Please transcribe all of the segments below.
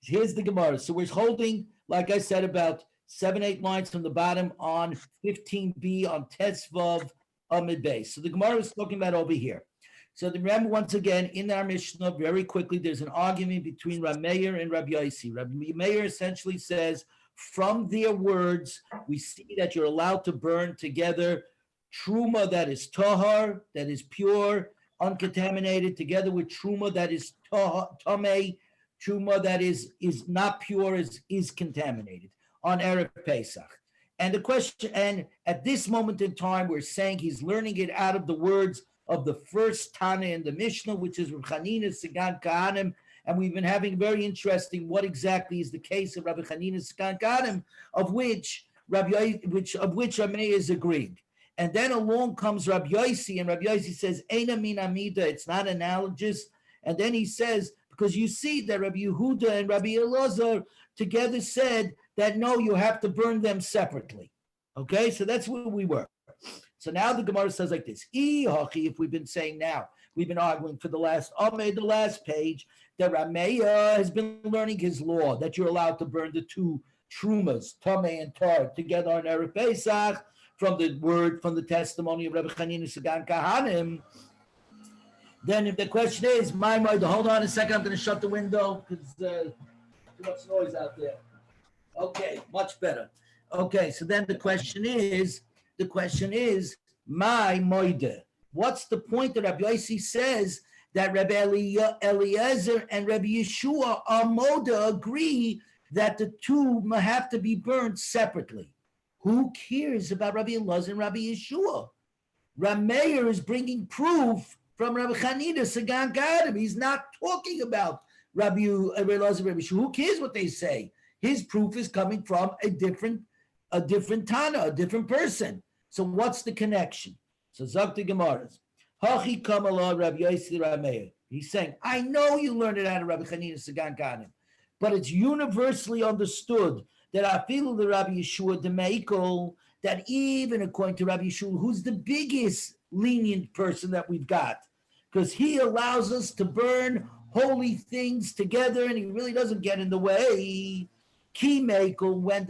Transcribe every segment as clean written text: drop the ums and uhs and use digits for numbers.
Here's the Gemara. So we're holding, like I said, about 7, 8 lines from the bottom on 15b on Tesvav Amid Base. So the Gemara is talking about over here. So remember, once again, in our Mishnah, very quickly, there's an argument between Rabbi Meir and Rabbi Yossi. Rabbi Meir essentially says, from their words, we see that you're allowed to burn together truma that is tahar, that is pure, uncontaminated, together with truma that is tameh, truma that is not pure, is contaminated on Erev Pesach. And the question, and at this moment in time, we're saying he's learning it out of the words of the first Tana in the Mishnah, which is Rav Chanina Sagan Kahanim, and we've been having very interesting what exactly is the case of Rabbi Chanina Sagan Kahanim, of which Rameh is agreed. And then along comes Rabbi Yossi, and Rabbi Yossi says, Eina min amida, it's not analogous. And then he says, because you see that Rabbi Yehuda and Rabbi Elazar together said that no, you have to burn them separately. Okay, so that's where we were. So now the Gemara says like this: if we've been saying now, we've been arguing for the last page, that Rameya has been learning his law that you're allowed to burn the two trumas, Tameh and Tar, together on Erev Pesach, from the testimony of Rabbi Chanina Sagan Kahanim. Then if the question is, hold on a second, I'm going to shut the window because too much noise out there. Okay, much better. Okay, so then the question is, my moide. What's the point that Rabbi Yossi says that Rabbi Eliezer and Rabbi Yeshua Amoda agree that the two have to be burned separately? Who cares about Rabbi Eliezer and Rabbi Yeshua? Rameir is bringing proof from Rabbi Chanina Sagan Kahanim. He's not talking about Rabbi Eliezer and Rabbi Yeshua. Who cares what they say? His proof is coming from a different Tana, a different person. So what's the connection? So Zakti Gemaras. Hachi Kamala Rabbi Yossi Rameir. He's saying, I know you learned it out of Rabbi Chanina Sagan Kahanim, but it's universally understood that I feel the Rabbi Yeshua Demeikol, that even according to Rabbi Yeshua, who's the biggest lenient person that we've got, because he allows us to burn holy things together and he really doesn't get in the way. Ki Meikol, when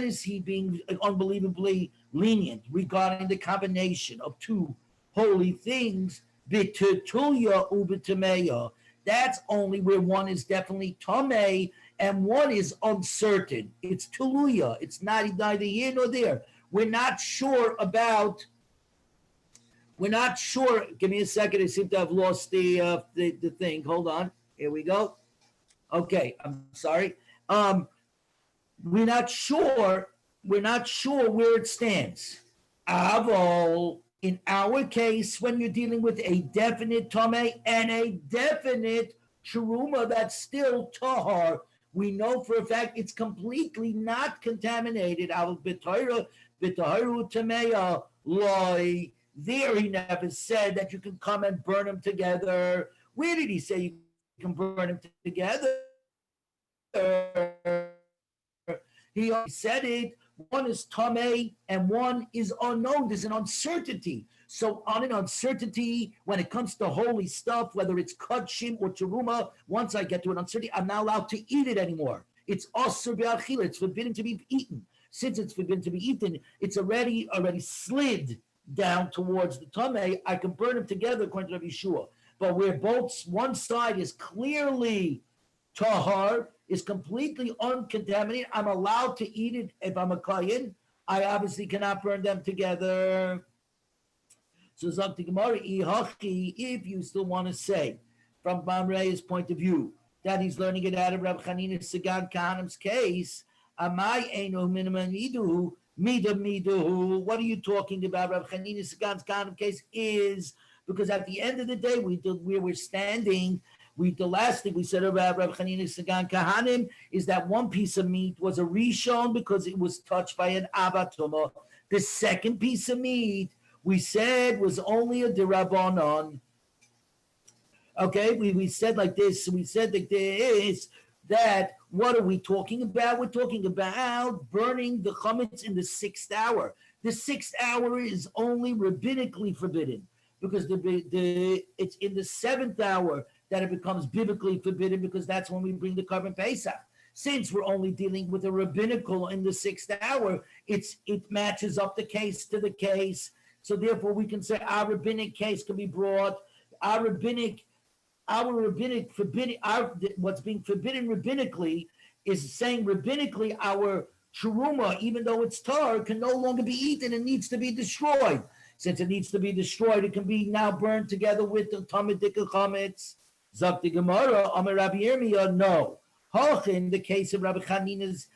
is he being unbelievably lenient regarding the combination of two holy things? B'tetuya u'b'tameya. That's only where one is definitely tamei and one is uncertain. It's tuluya. It's neither here nor there. We're not sure. Give me a second. I seem to have lost the thing. Hold on. Here we go. Okay, I'm sorry. We're not sure where it stands. Avol, in our case, when you're dealing with a definite tameh and a definite truma that's still tahar, we know for a fact it's completely not contaminated. Avol b'tayra b'taharu tameya loy. There he never said that you can come and burn them together. Where did he say you can burn them together? He said it. One is tameh and one is unknown. There's an uncertainty. So on an uncertainty, when it comes to holy stuff, whether it's kudshim or teruma, once I get to an uncertainty, I'm not allowed to eat it anymore. It's asur b'achila. It's forbidden to be eaten. Since it's forbidden to be eaten, it's already slid down towards the tameh. I can burn them together according to Rabbi Yeshua. But where one side is clearly tahar, is completely uncontaminated, I'm allowed to eat it if I'm a kayin. I obviously cannot burn them together. So Zakti Gemara, if you still want to say, from Mamre's point of view, that he's learning it out of Rabbi Chanina Sagan Kahanim's case, Amai Eino Minamaniduhu, Midahu. What are you talking about? Rabbi Chanina Sagan Kahanim case is because at the end of the day, we were standing. The last thing we said about Rabbi Chanina Sagan Kahanim is that one piece of meat was a rishon because it was touched by an abatuma. The second piece of meat we said was only a derabanan. Okay, we said like this. We said like this, that what are we talking about? We're talking about burning the chametz in the 6th hour. The 6th hour is only rabbinically forbidden because it's in the 7th hour that it becomes biblically forbidden because that's when we bring the carbon Pesach. Since we're only dealing with a rabbinical in the 6th hour, it matches up the case to the case. So therefore, we can say our rabbinic case can be brought. What's being forbidden rabbinically is saying rabbinically our truma, even though it's tar, can no longer be eaten and needs to be destroyed. Since it needs to be destroyed, it can be now burned together with the Talmud Chametz. Zakti Gemara, Amar Rabbi Yirmiyah, no. In the case of Rabbi Chanina's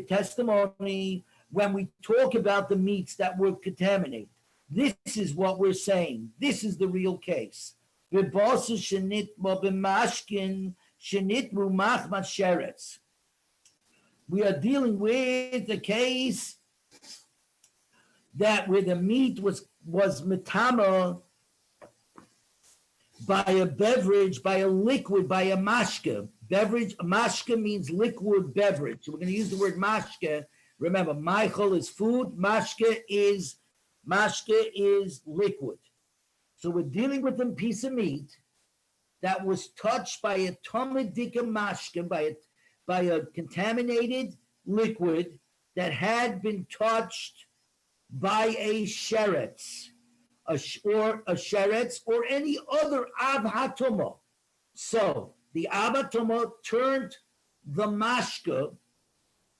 testimony, when we talk about the meats that were contaminated, this is what we're saying. This is the real case. We are dealing with the case that where the meat was metama by a beverage, by a liquid, by a mashke. Beverage, mashke means liquid beverage. So we're going to use the word mashke. Remember, Michael is food, mashke is liquid. So we're dealing with a piece of meat that was touched by a tomadika mashke, by a contaminated liquid that had been touched by a sheretz, or any other avhatuma. So the avhatuma turned the mashka,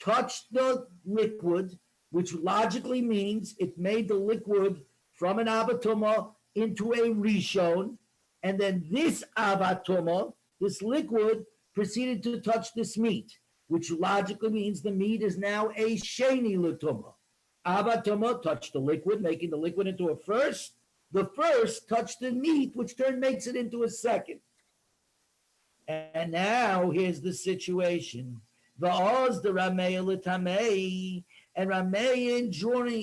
touched the liquid, which logically means it made the liquid from an avhatuma into a rishon, and then this avhatuma, this liquid, proceeded to touch this meat, which logically means the meat is now a sheni l'tuma. Avatuma touched the liquid, making the liquid into a first. The first touched the meat, which turn makes it into a second. And now here's the situation. Va'oz the Ramei l'tamei, and Ramei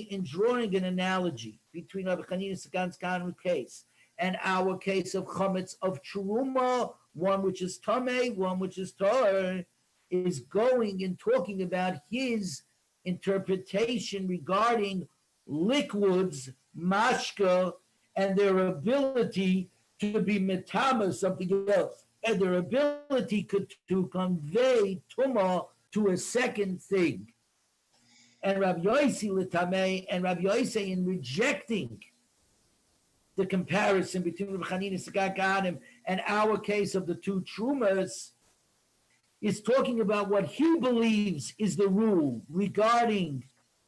in drawing an analogy between Rabbi Chanina's Sagan's case and our case of chametz of truma, one which is tamei, one which is tar, is going and talking about his interpretation regarding liquids, mashka, and their ability to be metama, something else, and their ability to convey tuma to a second thing. And Rabbi Yossi l'tamei, and Rabbi Yossi in rejecting the comparison between Rabbi Chanina Sagaganim and our case of the two trumas, is talking about what he believes is the rule regarding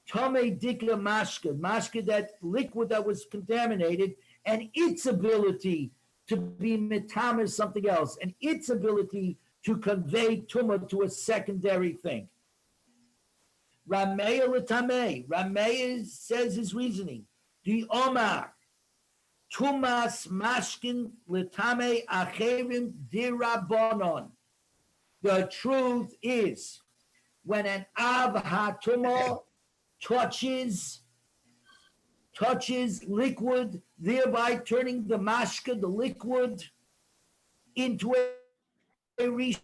Tomei Dikla Mashka, that liquid that was contaminated, and its ability to be metama something else, and its ability to convey tuma to a secondary thing. Ramei l'tamei. Ramei says his reasoning. The Omar Tumas Mashkin l'tamei acherim dirabonon. The truth is, when an av hatuma touches liquid, thereby turning the mashka, the liquid, into a rishon,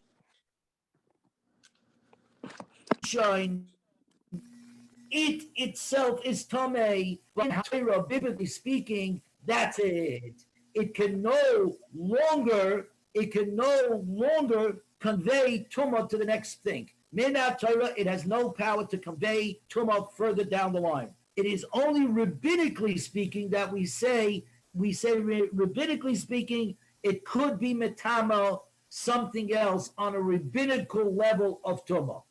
it itself is tamei. But biblically speaking, that's it. It can no longer convey tumah to the next thing. Minat Torah, it has no power to convey tumah further down the line. It is only rabbinically speaking that we say rabbinically speaking, it could be metama, something else on a rabbinical level of tumah.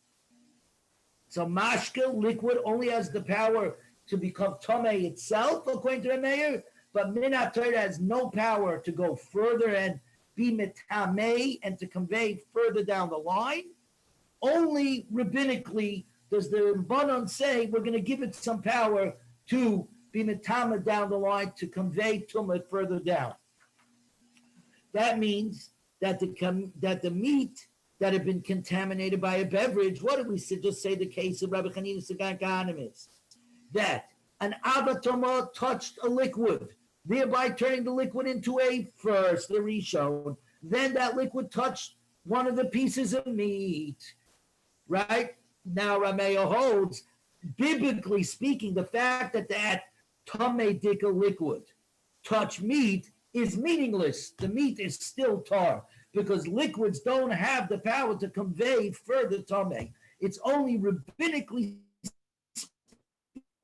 So mashka, liquid, only has the power to become tamei itself, according to the mayor, but minat Torah has no power to go further and be metamei and to convey further down the line. Only rabbinically does the Rabbanon say we're going to give it some power to be metama down the line to convey tumah further down. That means that the meat that had been contaminated by a beverage, what did we just say the case of Rabbi Chanina Sagaganim is? That an avatoma touched a liquid, thereby turning the liquid into a first, the rishon. Then that liquid touched one of the pieces of meat, right? Now Rameya holds, biblically speaking, the fact that tamei dika liquid touched meat is meaningless. The meat is still tar because liquids don't have the power to convey further tameh. It's only rabbinically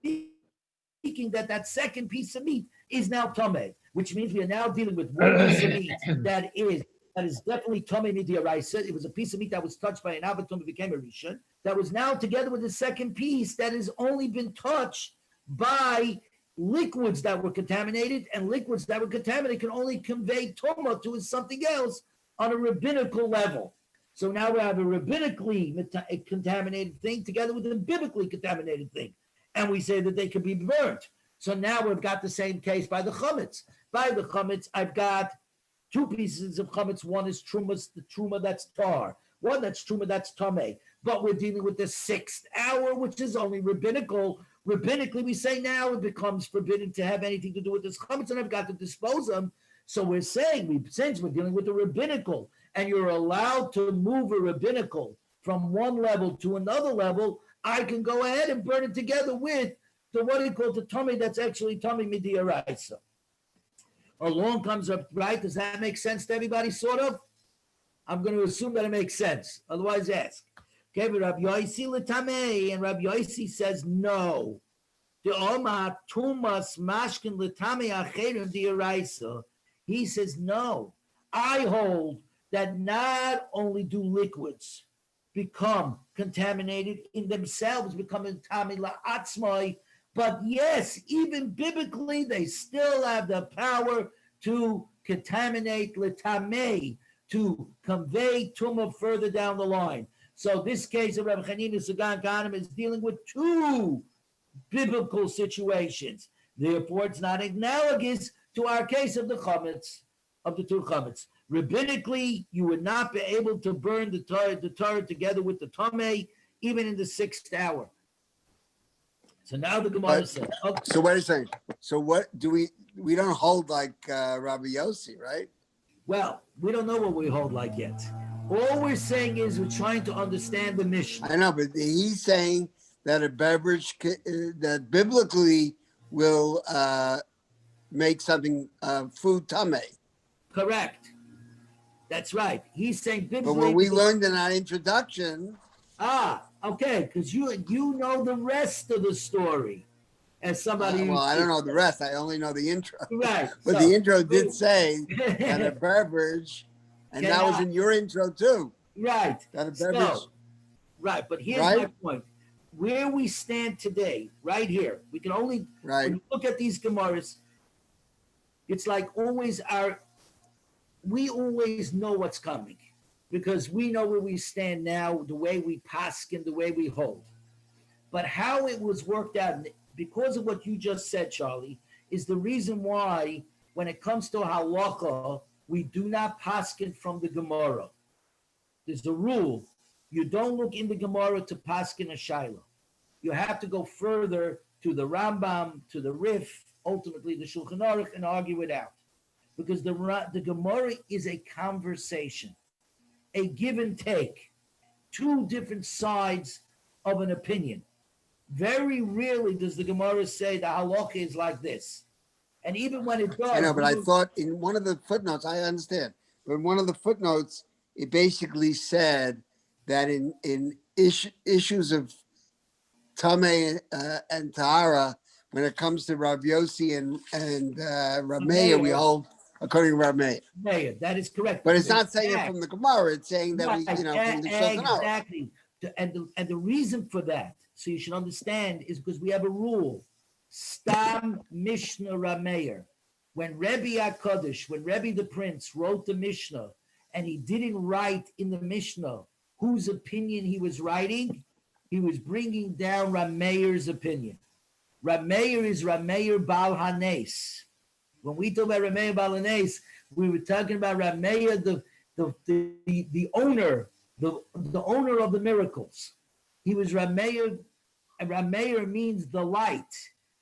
speaking that second piece of meat is now tameh, which means we are now dealing with one piece of meat that is definitely tameh midiraisa. It was a piece of meat that was touched by an abatum that became a rishon. That was now together with the second piece that has only been touched by liquids that were contaminated, and liquids that were contaminated can only convey toma to something else on a rabbinical level. So now we have a rabbinically contaminated thing together with a biblically contaminated thing, and we say that they could be burnt. So now we've got the same case by the chametz. By the chametz, I've got two pieces of chametz. One is the truma that's tar. One that's truma that's tameh. But we're dealing with the 6th hour, which is only rabbinical. Rabbinically, we say now it becomes forbidden to have anything to do with this chametz, and I've got to dispose them. So we're saying, since we're dealing with the rabbinical, and you're allowed to move a rabbinical from one level to another level, I can go ahead and burn it together with the what he called the tummy that's actually tummy midiaraisa. Along comes up, right? Does that make sense to everybody, sort of? I'm going to assume that it makes sense. Otherwise, ask. Okay, but Rabbi Yosi l'tamei, and Rabbi Yosi says no. The Omar tumas mashkin l'tamei acherim diaraisa. He says no. I hold that not only do liquids become contaminated in themselves, becoming tami la'atzmai, but yes, even biblically, they still have the power to contaminate l'tamei, to convey tumah further down the line. So this case of Rabbi Chanina Sagan Ghanim is dealing with two biblical situations. Therefore, it's not analogous to our case of the chametz, of the two chametz. Rabbinically, you would not be able to burn the Torah together with the tameh, even in the 6th hour. So now the Gemara says. Okay. So wait a second. So what do we don't hold like Rabbi Yossi, right? Well, we don't know what we hold like yet. All we're saying is we're trying to understand the Mishnah. I know, but he's saying that a beverage that biblically will make something food tameh. Correct. That's right. He's saying biblically. But when we learned in our introduction. Okay, because you know the rest of the story. As somebody well, I don't know the rest. I only know the intro. Right. But the intro did say that a beverage, and that was in your intro too. Right. That a beverage. Right. But here's my point. Where we stand today, right here, we can only when you look at these Gemaras, it's like we always know what's coming because we know where we stand now, the way we paskin, the way we hold. But how it was worked out, because of what you just said, Charlie, is the reason why when it comes to halacha, we do not paskin from the Gemara. There's a rule. You don't look in the Gemara to paskin a shaila. You have to go further to the Rambam, to the Rif, ultimately the Shulchan Aruch, and argue it out. Because the Gemara is a conversation, a give and take, two different sides of an opinion. Very rarely does the Gemara say the halacha is like this. And even when it does. I know, but I thought in one of the footnotes, I understand, but in one of the footnotes, it basically said that in issues of Tameh and Tahara, when it comes to Rav Yossi and Rav Meir, we hold according to Rav Meir. That is correct. But it's not saying it from the Gemara, it's saying that we, from the Shulchan Aruch. Exactly. And the reason for that, so you should understand, is because we have a rule. Stam Mishnah Rameir. When Rebbe HaKadosh, when Rebbe the Prince wrote the Mishnah, and he didn't write in the Mishnah whose opinion he was writing, he was bringing down Rameir's opinion. Rameir is Rameir Bal Hanes. When we talk about Rameir Bal Hanes, we were talking about Rameir, the owner, the owner of the miracles. He was Rameir, and Rameir means the light.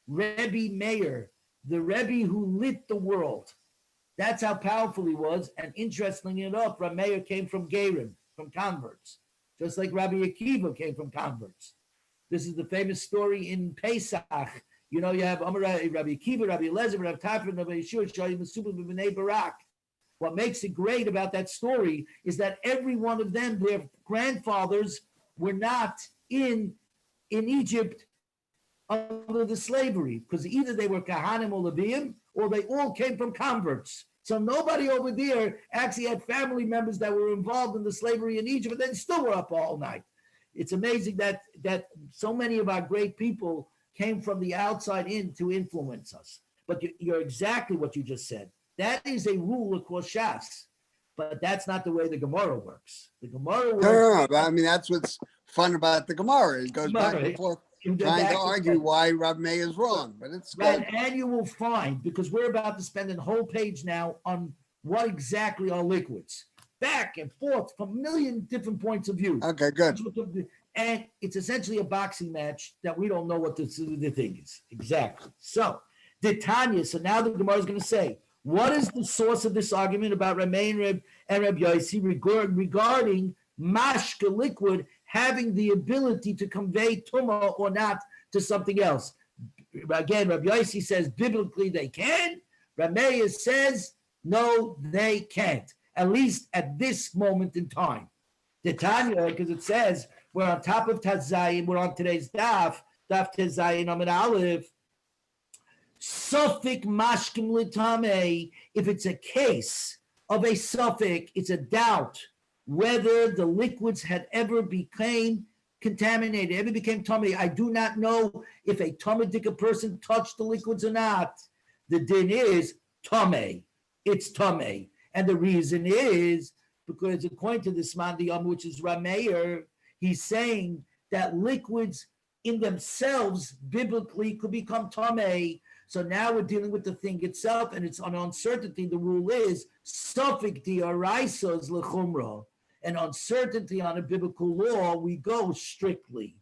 Rebbe Meir, the Rebbe who lit the world. That's how powerful he was. And interestingly enough, Rameir came from Gerim, from converts, just like Rabbi Akiva came from converts. This is the famous story in Pesach. You know, you have Rabbi Akiva, Rabbi Eliezer, Rabbi Tafra, Rabbi Yeshua, Shai Mesubah, B'nei Barak. What makes it great about that story is that every one of them, their grandfathers were not in Egypt under the slavery, because either they were Kahanim or Leviim, or they all came from converts. So nobody over there actually had family members that were involved in the slavery in Egypt, but then still were up all night. It's amazing that so many of our great people came from the outside in to influence us. But you're exactly what you just said. That is a rule across Shas, but that's not the way the Gemara works. The Gemara works. No, but I mean, that's what's fun about the Gemara. It goes back and forth, trying to argue why Rav Meir is wrong, but it's good. And you will find, because we're about to spend a whole page now on what exactly are liquids, back and forth from a million different points of view. Okay, good. And it's essentially a boxing match that we don't know what the thing is. Exactly. So, the Tanya, so now the Gemara is going to say, what is the source of this argument about Rameh and Reb Yossi regarding mashka liquid having the ability to convey tumah or not to something else? Again, Reb Yossi says biblically they can. Rameh says no, they can't. At least at this moment in time. The Tanya, because it says we're on top of Tazayim, we're on today's daf Tazayim Amid Aleph. Suffik mashkim litame, if it's a case of a suffik, it's a doubt whether the liquids had ever became contaminated, ever became tummy. I do not know if a tumadika person touched the liquids or not. The din is tame. It's tame. And the reason is because according to this Mandiyam, which is Rameir, he's saying that liquids in themselves biblically could become tame. So now we're dealing with the thing itself, and it's an uncertainty. The rule is suffik di'araisa is lechumra, and uncertainty on a biblical law we go strictly.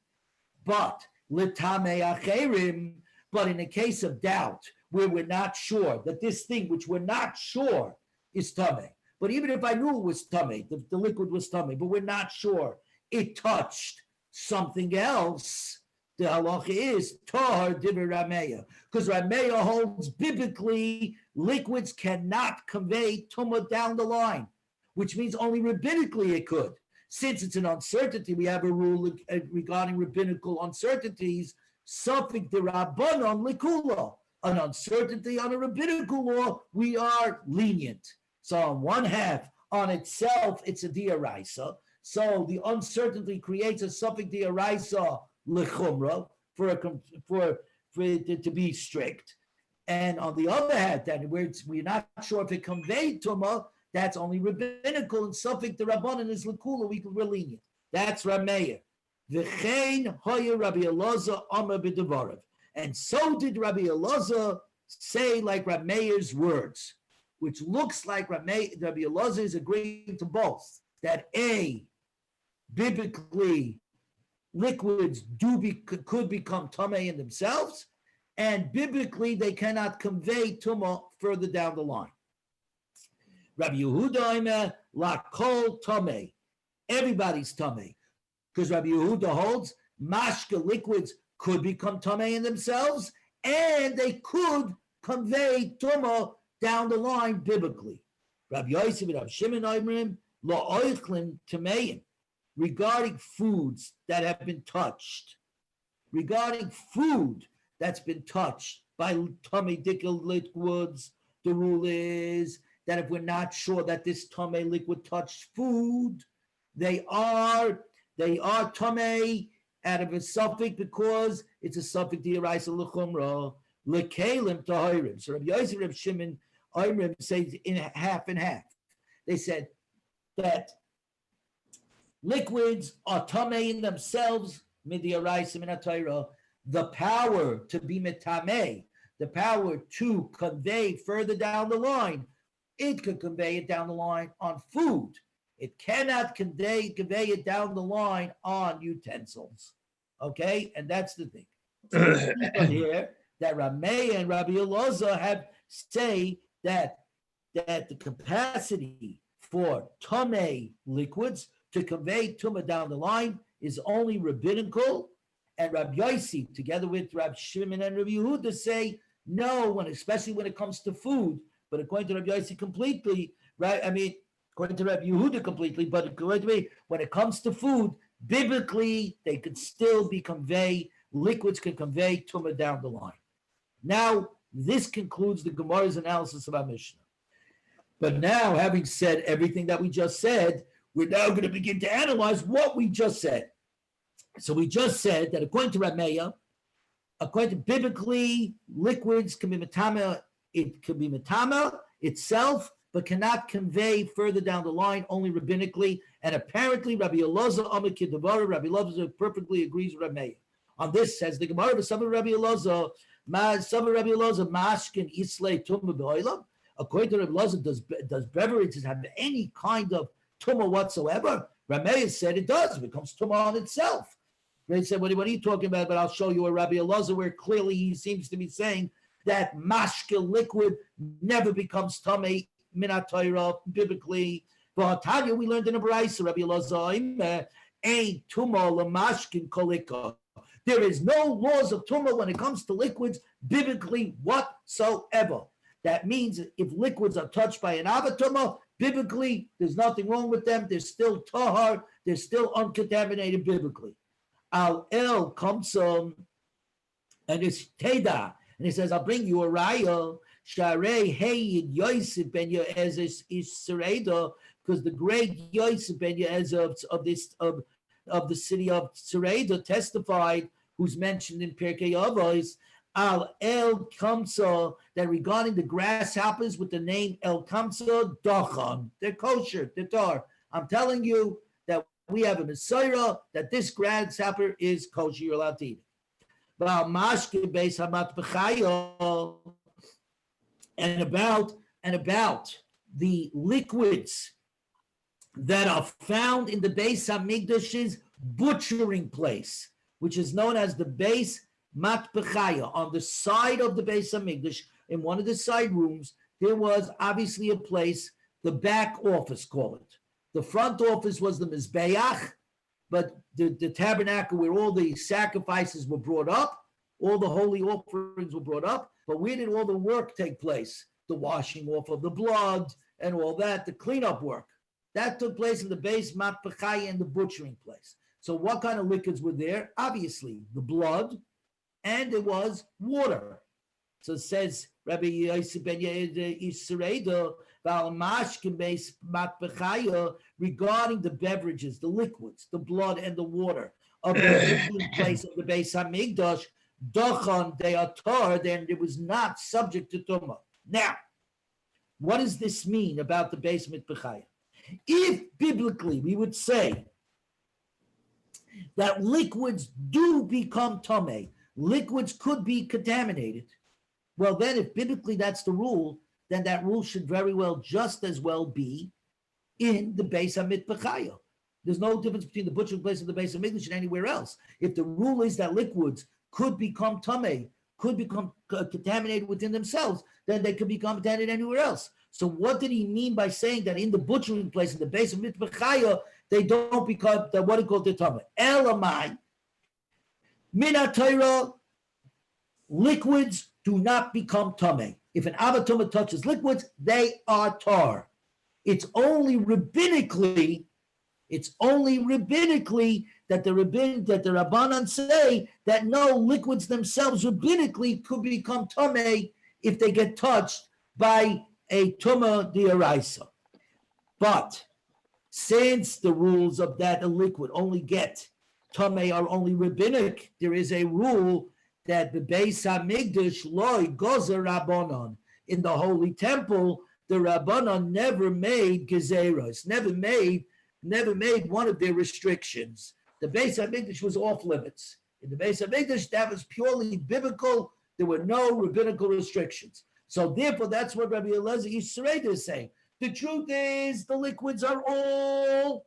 But litame acherim, but in a case of doubt where we're not sure that this thing which we're not sure is tame, but even if I knew it was tame, the liquid was tame, but we're not sure it touched something else. The halacha is tahar divrei Rameya, because Rameya holds biblically liquids cannot convey tumah down the line, which means only rabbinically it could. Since it's an uncertainty, we have a rule regarding rabbinical uncertainties, suffik derabanan likula, an uncertainty on a rabbinical law, we are lenient. So on one half, on itself, it's a diaraisa. So the uncertainty creates a suffik diaraisa lechumra for it to be strict, and on the other hand, then we're not sure if it conveyed tumah, that's only rabbinical, and suffik the rabbanan is lekula, we're lenient. That's Rameir. V'chein hoya Rabbi Elazar amar b'devarav, and so did Rabbi Elazar say like Rameir's words, which looks like Rabbi Elazar is agreeing to both that biblically liquids could become tamei in themselves, and biblically they cannot convey tumah further down the line. Rabbi Yehuda la kol tamei, everybody's tamei, because Rabbi Yehuda holds mashka liquids could become tamei in themselves, and they could convey tumah down the line biblically. Rabbi Yosef and Rabbi Shimon Oimrim la oichlin tameim, regarding foods that have been touched, regarding food that's been touched by tummy dikkel liquids, the rule is that if we're not sure that this tummy liquid touched food, they are tummy out of a suffix because it's a suffix di'araisa l'chumra l'kelim tahirim. So Rabbi Yosef and Rabbi Shimon Oimrim say in half and half. They said that liquids are tamei in themselves, midiaraisa min ha-Torah. The power to be metamei, the power to convey further down the line, it could convey it down the line on food. It cannot convey it down the line on utensils. Okay, and that's the thing. So here that Rameh and Rabbi Elazar have say that the capacity for tamei liquids to convey tumah down the line is only rabbinical, and Rabbi Yossi, together with Rabbi Shimon and Rabbi Yehuda, say no, especially when it comes to food. But according to Rabbi Yossi completely, right? I mean, according to Rabbi Yehuda completely, but according to me, when it comes to food, biblically, they could still liquids can convey tumah down the line. Now, this concludes the Gemara's analysis of our Mishnah. But now, having said everything that we just said, we're now going to begin to analyze what we just said. So we just said that according to Rameya, according to biblically, liquids can be metama. It could be metama itself, but cannot convey further down the line, only rabbinically. And apparently, Rabbi Elazar Amar Kidavara, Rabbi Elazar perfectly agrees with Rameya. On this, says the Gemara, of Rabbi Elazar, Mashkin Islay Tumah B'Olam. According to Rabbi Elazar, does beverages have any kind of tumah whatsoever? Rameya said it does. It becomes tumah on itself. They said, what are you talking about? But I'll show you a Rabbi Elazar where clearly he seems to be saying that mashke liquid never becomes tumah minat Torah biblically. But Tanya, we learned in a Baraisa, Rabbi Elazar, ain't tumah lamashkin kolika. There is no laws of tumah when it comes to liquids biblically whatsoever. That means if liquids are touched by an avatuma, biblically, there's nothing wrong with them. They're still tahar. They're still uncontaminated biblically. Al El comes and it's Teda. And he says, I'll bring you a raya. Sharei Heyid Yosef ben Yoezes is Sereda, because the great Yosef ben Yoezes of the city of Sereda testified, who's mentioned in Pirkei Avos, Al El Kamsa, that regarding the grasshoppers with the name El Kamsa Dachan, they're kosher, they're tar. I'm telling you that we have a Messiah, that this grasshopper is kosher, you're allowed to eat it. And about the liquids that are found in the Beis Hamikdash's butchering place, which is known as the Beis Matbechaya. On the side of the Beis Hamikdash, in one of the side rooms, there was obviously a place, the back office, call it. The front office was the Mizbeach, but the tabernacle where all the sacrifices were brought up, all the holy offerings were brought up, but where did all the work take place? The washing off of the blood and all that, the cleanup work. That took place in the Beis Matbechaya and the butchering place. So what kind of liquids were there? Obviously, the blood, and it was water. So it says, Rabbi Yosef ben Yisrael, regarding the beverages, the liquids, the blood and the water of the place of the Beis Hamikdash, Dachan, they are tar, then it was not subject to Tumah. Now, what does this mean about the Beis Mikdashaya? If biblically we would say that liquids do become Tomei, liquids could be contaminated, well then if biblically that's the rule, then that rule should very well just as well be in the Beis HaMikdash. There's no difference between the butchering place and the Beis HaMikdash and anywhere else. If the rule is that liquids could become Tomei, could become contaminated within themselves, then they could become contaminated anywhere else. So what did he mean by saying that in the butchering place, in the Beis HaMikdash, they don't become the what he called the Tomei? Elamai, Mina Torah, liquids do not become Tomei. If an avatuma touches liquids, they are tar. It's only rabbinically that the Rabbanan say that no, liquids themselves rabbinically could become Tomei if they get touched by a Tumah D'Oraisa. But since the rules of that a liquid only get Tomei are only rabbinic, there is a rule that the Beis HaMikdash loy gozer Rabbanon. In the Holy Temple, the Rabbanon never made gezeros, never made one of their restrictions. The Beis HaMikdash was off limits. In the Beis HaMikdash, that was purely biblical. There were no rabbinical restrictions. So therefore, that's what Rabbi Elazar Yisrael is saying. The truth is, the liquids are all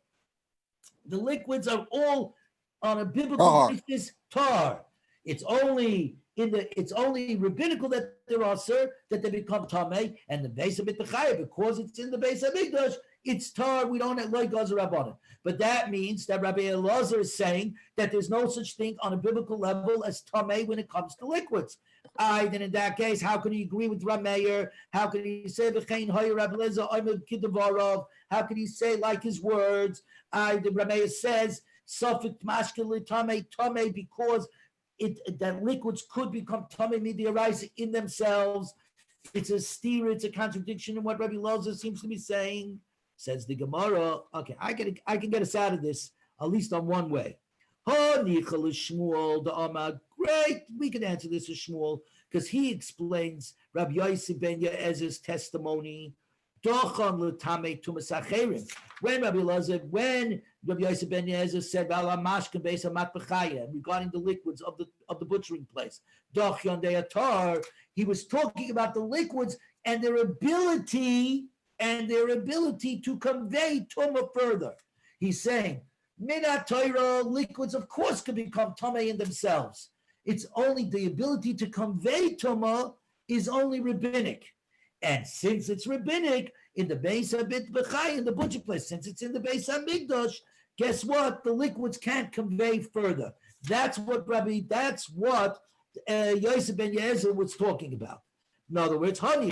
on a biblical basis tar. It's only rabbinical that there are, sir, that they become tamei, and the Beis Hamikdash, because it's in the Beis Hamikdash, it's tar. We don't have like Gazer Rabbanan. But that means that Rabbi Elazar is saying that there's no such thing on a biblical level as tamei when it comes to liquids. Then in that case, how can he agree with Rameir? How can he say V'chein Hoyer Rabbi Elazar Omer Kidavarov? How can he say like his words? The Rameir says Sufik Mashkel Tamei because that liquids could become tamei midiaraisa in themselves. It's a steer, it's a contradiction in what Rabbi Elazar seems to be saying. Says the Gemara. Okay, I can get us out of this at least on one way. Great, we can answer this with Shmuel because he explains Rabbi Yossi ben Yeezer's testimony. When Rabbi Yossi ben Yeezer said regarding the liquids of the butchering place, he was talking about the liquids and their ability to convey tumah further. He's saying Minat Torah liquids, of course, can become tamei in themselves. It's only the ability to convey tumah is only rabbinic. And since it's rabbinic in the Beis HaBit in the butcher place, since it's in the Beis HaMikdash, guess what? The liquids can't convey further. That's what Yosef ben Yeezer was talking about. In other words, when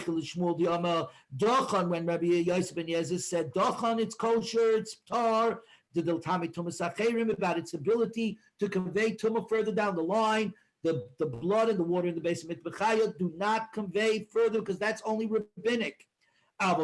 Rabbi Yosef ben Yeezer said, Dochan, it's kosher, it's tar, about its ability to convey tumah further down the line. The blood and the water in the base of Mikbechaya do not convey further because that's only rabbinic. But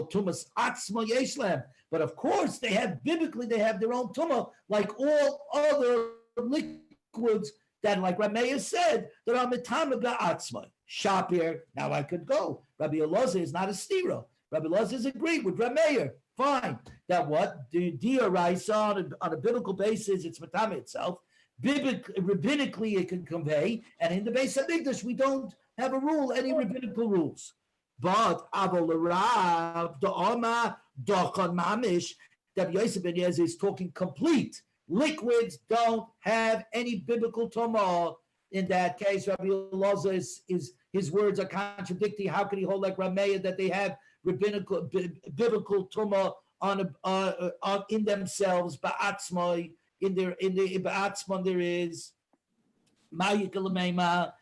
of course, they have their own tumah, like all other liquids that, like Rameir said, that are mitama ba'atzma. Shapir, now I could go. Rabbi Elazar is not a stira. Rabbi Elazar is agreed with Rameir. Fine. That what? The Dioraisa on a biblical basis, it's matama itself. Rabbinically, it can convey, and in the Beis HaMikdash, we don't have a rule, any rabbinical rules. But Avol Rav, the Oma, Dochan Mamish, that Yosef ben Yeezer is talking complete. Liquids don't have any biblical tumah. In that case, Rabbi Elazar is his words are contradicting. How can he hold like Rameir that they have biblical tumah on in themselves? Ba'atzmai. In the Ba'atzman there is Ma'yikalamema,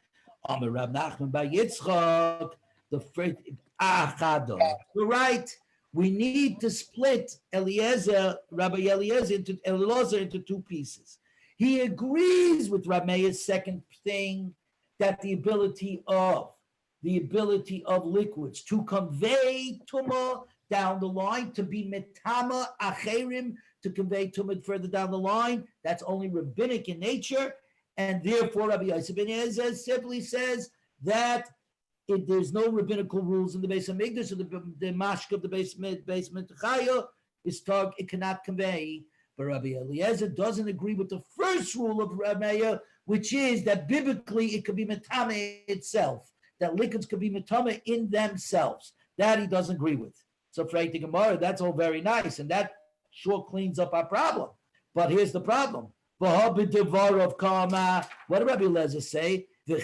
Amar Rab Nachman by Yitzchak, the phrase Achado. You're right. We need to split Rabbi Eliezer into two pieces. He agrees with Rameir's second thing that the ability of liquids to convey tumah down the line, to be metama acherim, to convey tumah further down the line, that's only rabbinic in nature, and therefore Rabbi Yosef ben Yeezer simply says that there's no rabbinical rules in the Beis HaMikdash, so the mashka of the Beis HaMikdash is tug, it cannot convey. But Rabbi Eliezer doesn't agree with the first rule of Rameir, which is that biblically it could be metame itself, that liquids could be metame in themselves. That he doesn't agree with. So for the Gemara, that's all very nice, and that sure cleans up our problem. But here's the problem. What did Rabbi Eliezer say? In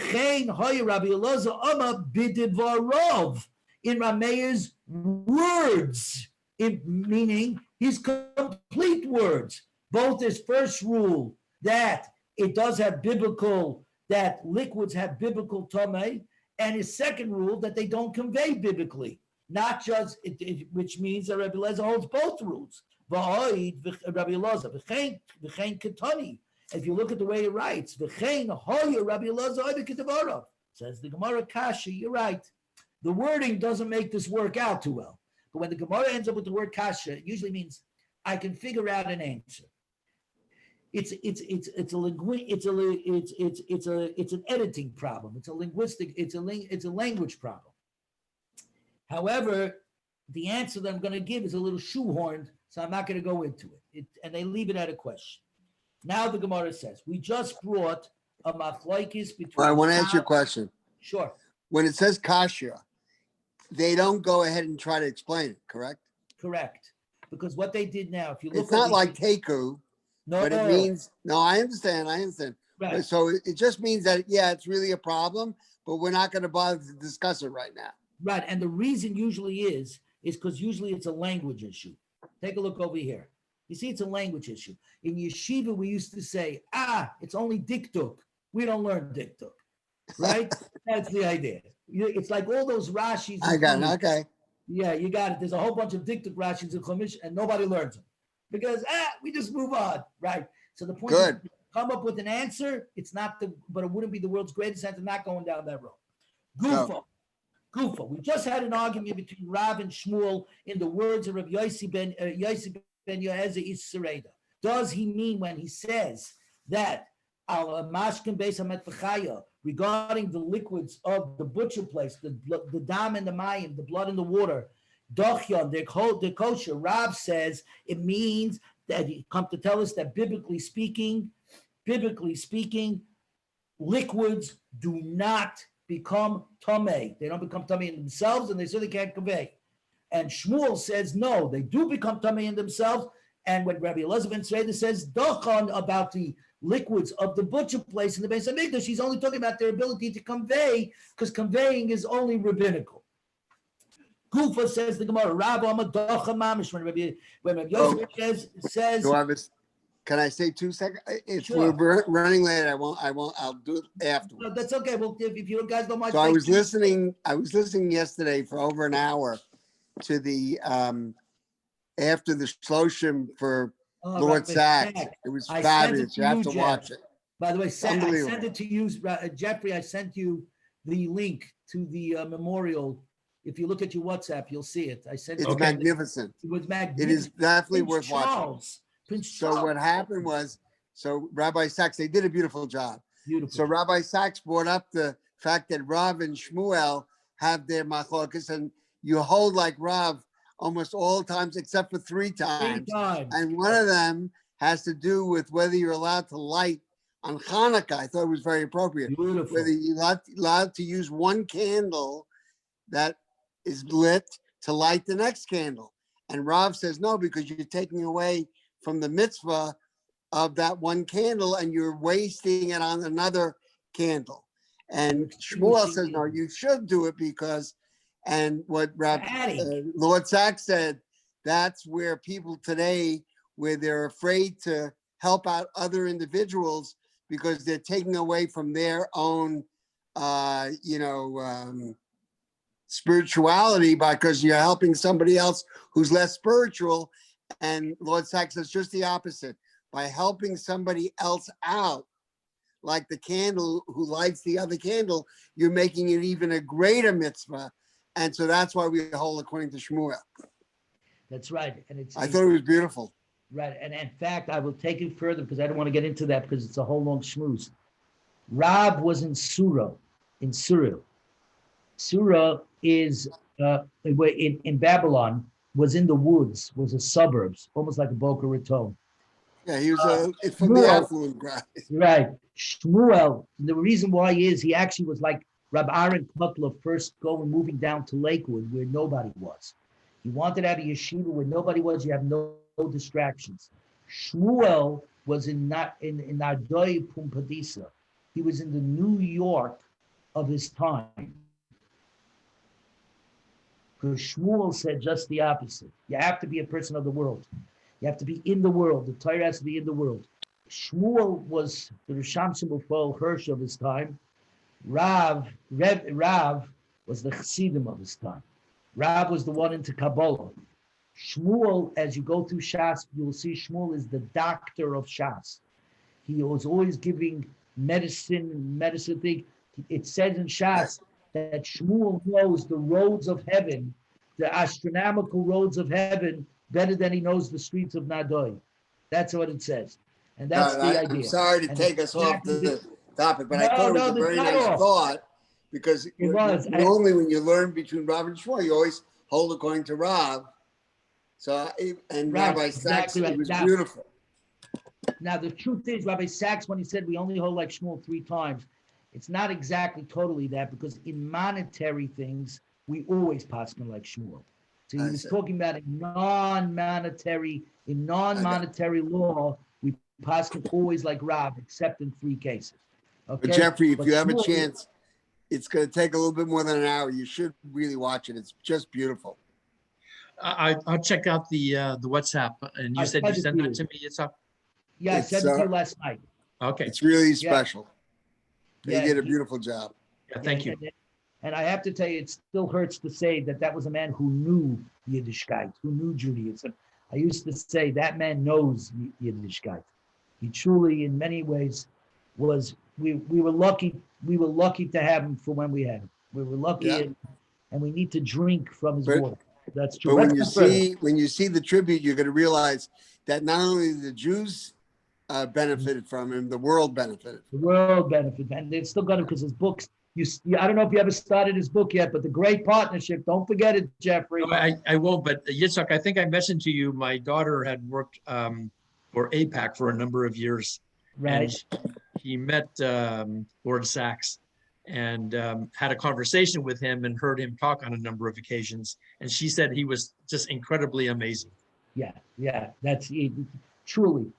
Rameir's words, meaning his complete words, both his first rule that it does have biblical, that liquids have biblical tamei, and his second rule that they don't convey biblically, not just, which means that Rabbi Eliezer holds both rules. Rabbi Eliezer, if you look at the way he writes, says the Gemara Kasha, you're right. The wording doesn't make this work out too well. But when the Gemara ends up with the word kasha, it usually means I can figure out an answer. It's an editing problem. It's a language problem. However, the answer that I'm going to give is a little shoehorned, so I'm not going to go into it. And they leave it at a question. Now the Gemara says, we just brought a machlokes between. Well, I want to ask you a question. Sure. When it says kasha, they don't go ahead and try to explain it, correct? Correct. Because what they did now, if you look, it's not like teku, but it means, I understand. Right. So it just means that, yeah, it's really a problem, but we're not going to bother to discuss it right now. Right. And the reason usually is because usually it's a language issue. Take a look over here. You see, it's a language issue. In yeshiva, we used to say, it's only diktuk. We don't learn diktuk, right? That's the idea. It's like all those Rashis. I got it. Okay. Yeah, you got it. There's a whole bunch of diktuk Rashis in Chumash, and nobody learns them because we just move on, right? So the point is, come up with an answer. It's not but it wouldn't be the world's greatest answer. Not going down that road. Gufa. We just had an argument between Rav and Shmuel in the words of Rav Yossi ben Yoezer Ish Sereda. Does he mean when he says that Mashkin Beis Hamet V'Chaya regarding the liquids of the butcher place, the dam and the mayim, the blood and the water, Dochyon, the kosher? Rav says it means that he come to tell us that biblically speaking, liquids do not become tamei. They don't become tamei in themselves, and they certainly can't convey. And Shmuel says no, they do become tamei in themselves. And when Rabbi Elazar ben Sreda says Dochon about the liquids of the butcher place in the Beis Hamikdash, he's only talking about their ability to convey, because conveying is only rabbinical. Gufa says the Gemara, Rabbi Amadocha Mamish, when Rabbi Yosef says. Can I say 2 seconds? If Sure. we're running late, I'll do it afterwards. No, that's okay. Well, if you guys don't mind. So I was listening yesterday for over an hour to the after the Shloshim for Lord Sachs. It was fabulous. You have to watch it. By the way, I sent it to you, Jeffrey. I sent you the link to the memorial. If you look at your WhatsApp, you'll see it. I sent. It's magnificent. It was magnificent. It is definitely Prince worth Charles. watching. So what happened was, Rabbi Sachs, they did a beautiful job. Beautiful. So Rabbi Sachs brought up the fact that Rav and Shmuel have their machlokas, and you hold like Rav almost all times except for three times. And one of them has to do with whether you're allowed to light on Hanukkah. I thought it was very appropriate. Beautiful. Whether you're allowed to use one candle that is lit to light the next candle. And Rav says no, because you're taking away from the mitzvah of that one candle and you're wasting it on another candle. And Shmuel says, no, you should do it because, and what Lord Sachs said, that's where people today, where they're afraid to help out other individuals because they're taking away from their own, spirituality because you're helping somebody else who's less spiritual. And Lord Sachs says just the opposite. By helping somebody else out, like the candle who lights the other candle, you're making it even a greater mitzvah. And so that's why we hold according to Shmuel. That's right. And I thought it was beautiful. Right. And in fact, I will take it further because I don't want to get into that because it's a whole long schmooze. Rab was in Surah. Surah is in Babylon, was in the woods, was a suburbs, almost like a Boca Raton. Yeah, he was from the affluent guy. Right. Shmuel, the reason why is he actually was like Rabbi Aaron Kotler first moving down to Lakewood where nobody was. He wanted out of yeshiva where nobody was. You have no distractions. Shmuel was in Nadoy Pumpadisa. He was in the New York of his time. Because Shmuel said just the opposite. You have to be a person of the world. You have to be in the world. The Torah has to be in the world. Shmuel was the Risham Shmuel Hirsch of his time. Rav was the Chassidim of his time. Rav was the one into Kabbalah. Shmuel, as you go through Shas, you will see Shmuel is the doctor of Shas. He was always giving medicine thing. It says in Shas that Shmuel knows the roads of heaven, the astronomical roads of heaven, better than he knows the streets of Nadoy. That's what it says. And that's the idea. I'm sorry to take us off the topic, but I thought it was a very nice thought because normally when you learn between Rav and Shmuel, you always hold according to Rav. So, and Rabbi Sachs, it was beautiful. Now, the truth is, Rabbi Sachs, when he said we only hold like Shmuel 3 times, it's not exactly totally that because in monetary things, we always paskin like Shmuel. So he was talking about in non-monetary law, we paskin always like Rav, except in 3 cases. Okay? But Jeffrey, if you have a chance, it's going to take a little bit more than an hour. You should really watch it. It's just beautiful. I'll check out the WhatsApp, and you I said you sent it sent to that you. to me, Yitzhak? Yeah, I It's, sent it to you last night. Okay, It's really Yeah. special. They Yeah, did a he- beautiful job. yeah, thank you. And I have to tell you, it still hurts to say that that was a man who knew Yiddishkeit, who knew Judaism. I used to say that man knows Yiddishkeit. He truly, in many ways, was. We were lucky. We were lucky to have him for when we had him. We were lucky, Yeah. and we need to drink from his But- water. That's true. But Let's when you go further. see the tribute, you're going to realize that not only the Jews benefited from him, the world benefited. The world benefit, and they've still got him because his books. I don't know if you ever started his book yet, but the Great Partnership. Don't forget it, Jeffrey. No, I won't, but Yitzhak, I think I mentioned to you, my daughter had worked for APAC for a number of years. Right. And he met Lord Sachs and had a conversation with him and heard him talk on a number of occasions. And she said he was just incredibly amazing. Yeah. That's truly.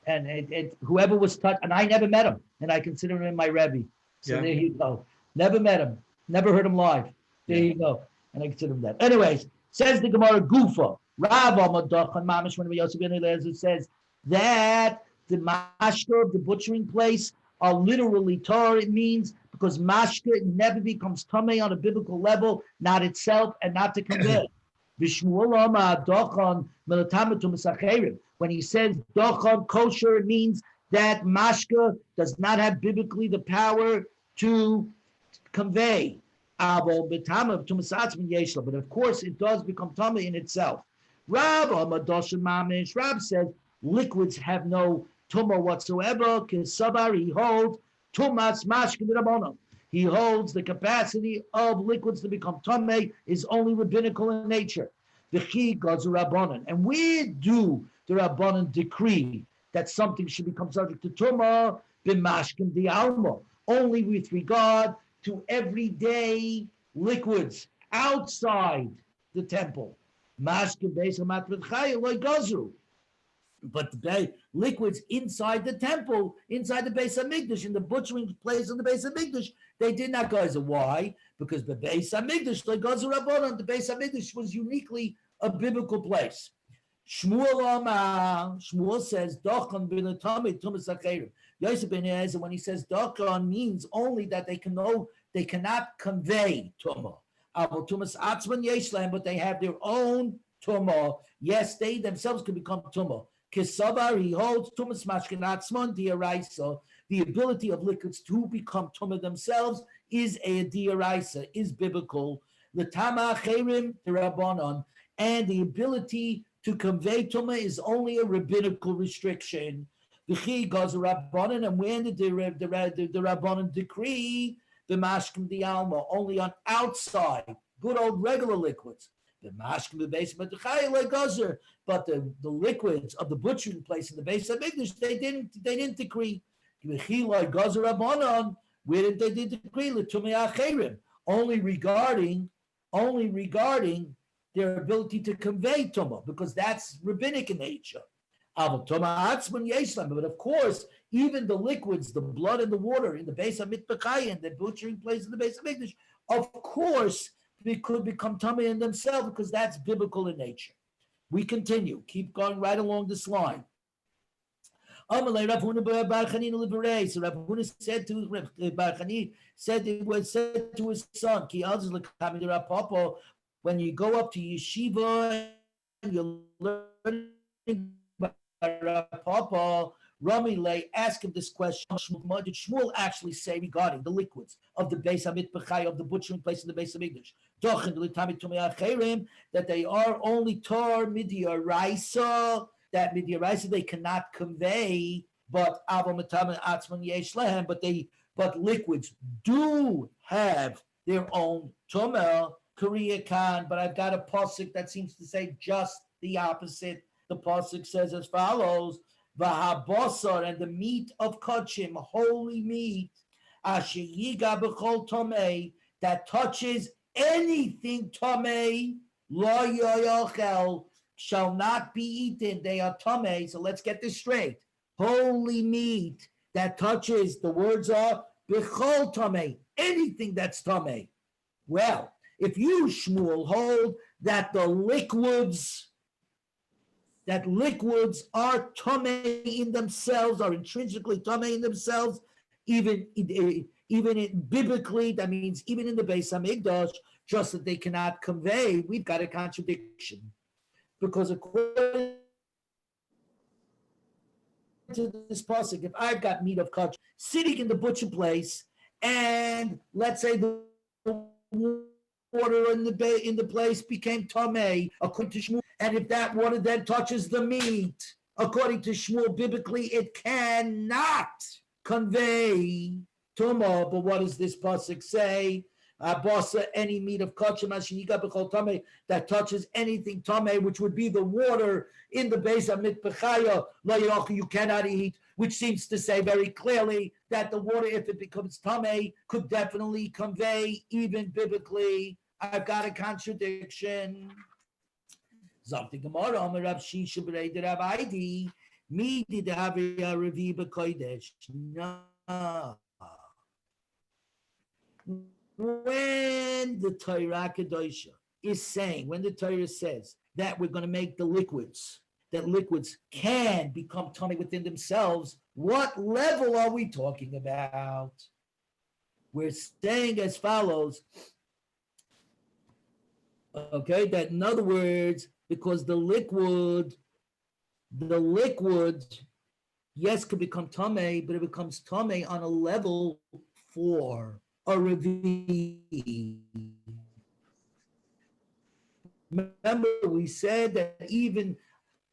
And whoever was touched, and I never met him, and I consider him my Rebbe. So Yeah. there you go. Never met him, never heard him live. There Yeah. you go. And I consider him that. Anyways, says the Gemara Gufa, Rav Amadach and Mamish when Yosef ben Eliezer says that the mashka of the butchering place are literally Torah. It means because mashka never becomes tamei on a biblical level, not itself and not to convey. When he says dochon kosher, it means that mashka does not have biblically the power to convey. But of course, it does become tamei in itself. Rab says liquids have no tumah whatsoever. He holds tumas mashkin d'rabbanan. He holds the capacity of liquids to become tamei is only rabbinical in nature. The chi goes rabbanan, and where do the rabbanan decree that something should become subject to tumah? B'mashkin di'alma, only with regard to everyday liquids outside the temple. Mashkin beis hamatrit chaya loy gazru. But the liquids inside the temple, inside the Beis Hamikdash, in the butchering place of the Beis Hamikdash, they did not go. Why? Because the Beis Hamikdash, like Gazu Rabbanon, the Beis Hamikdash was uniquely a biblical place. Shmuel says, Dochan bin Atami Tumas Acherim. Yosef ben Eliezer, when he says Dochan, means only that they cannot convey Tumah. Tumas Atzman Yeshlam, but they have their own Tumah. Yes, they themselves can become Tumah. Kisabar, he holds tumas mashkin atzmon diaraisa. The ability of liquids to become tumah themselves is a diaraisa, is biblical. The tama cherim rabbanon, and the ability to convey tumah is only a rabbinical restriction. The chi goes rabbanon, and when did the rabbanon decree the mashkin di alma only on outside, good old regular liquids. The mashkin the base but the liquids of the butchering place in the base of English, they didn't decree. Where did they decree? Only regarding their ability to convey tumah, because that's rabbinic in nature. But of course, even the liquids, the blood and the water in the base of mitbachayim, the butchering place in the base of English, of course, they could become tamei in themselves because that's biblical in nature. We continue. Keep going right along this line. So Rav Huna said to Bar Chani, said to his son, when you go up to yeshiva and you're learning by Papa, Rami Lay asked him this question. What did Shmuel actually say regarding the liquids of the Beis HaMikdash, of the butchering place in the Beis HaMikdash? That they are only tar midiaraisa, that midiaraisa they cannot convey, but liquids do have their own tumah, Korea Khan, but I've got a pasuk that seems to say just the opposite. The pasuk says as follows: V'habasar, and the meat of kachim, holy meat, asher yiga b'chol tomei, that touches anything tomei, lo yochel, shall not be eaten. They are tomei. So let's get this straight. Holy meat that touches, the words are b'chol tomei, anything that's tomei. Well, if you, Shmuel, hold that liquids are tamei in themselves, are intrinsically tamei in themselves, even biblically, that means even in the Beis Hamikdash, just that they cannot convey. We've got a contradiction, because according to this pasuk, if I've got meat of kosher sitting in the butcher place, and let's say the water in the place became tamei, according to Shmuel, and if that water then touches the meat, according to Shmuel, biblically, it cannot convey tumah. But what does this pasuk say? Basa, any meat of kosher that touches anything tamei, which would be the water in the base of mitbechaya, you cannot eat, which seems to say very clearly that the water, if it becomes tamei, could definitely convey, even biblically. I've got a contradiction. Zokti Gemara, Amar Rav Shisha b'rei Rav Aidi, mi di dehavia revi b'kodesh. No. When the Torah Kedosha is saying, when the Torah says that we're going to make the liquids, that liquids can become tummy within themselves, what level are we talking about? We're saying as follows, okay, that in other words, because the liquid, yes, could become tummy, but it becomes tummy on a level 4. A revi. Remember, we said that even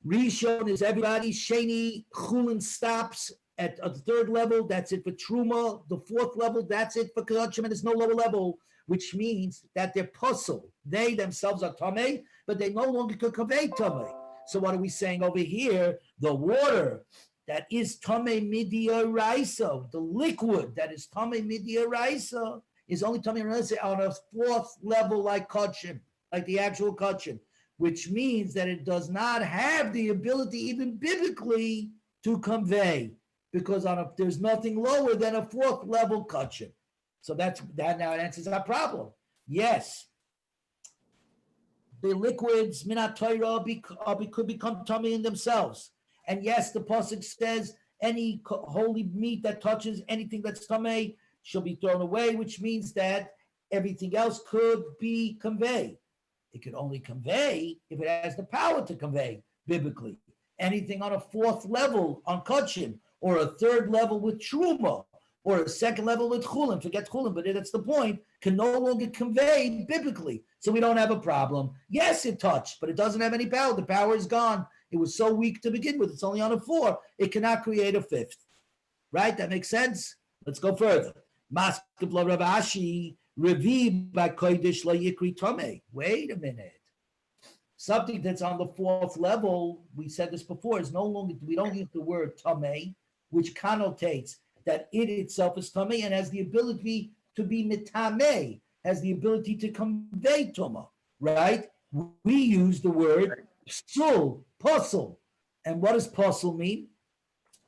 Rishon is everybody. Sheni Chulin stops at the 3rd level. That's it for Truma. The 4th level, that's it for Kadashim, and there's no lower level, which means that they're puzzle. They themselves are tamei, but they no longer can convey tamei. So what are we saying over here? The water that is tamei midya raisa, the liquid that is tamei midya raisa, is only tamei raisa on a 4th level, like kachim, like the actual kachim, which means that it does not have the ability, even biblically, to convey, because there's nothing lower than a 4th level kachim. So that now answers our problem. Yes, the liquids minat Torah could become tummy in themselves. And yes, the pasuk says any holy meat that touches anything that's tummy shall be thrown away, which means that everything else could be conveyed. It could only convey if it has the power to convey biblically. Anything on a 4th level on kachim, or a 3rd level with truma, or a 2nd level with chulin, forget chulin, but that's the point, can no longer convey biblically. So we don't have a problem. Yes, it touched, but it doesn't have any power. The power is gone. It was so weak to begin with. It's only on a 4. It cannot create a 5th. Right? That makes sense? Let's go further. Maskebla Rav Ashi, Revi by Kodesh La Yikri Tome. Wait a minute. Something that's on the 4th level, we said this before, is no longer, we don't use the word Tome, which connotates that it itself is Tome and has the ability to be Mitame, has the ability to convey Toma, right? We use the word Psul, Puzzle. And what does puzzle mean?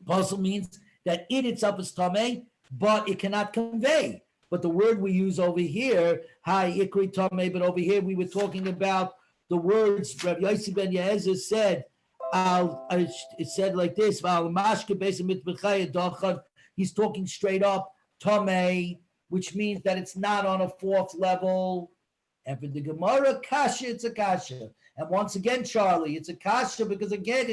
Puzzle means that it itself is Tame, but it cannot convey. But the word we use over here, Hi Ikri Tame, but over here we were talking about the words Rabbi Yossi ben Yezer said. It said like this: he's talking straight up Tame, which means that it's not on a 4th level. And for the Gemara, kasha, it's a kasha. And once again, Charlie, it's a kasha because again,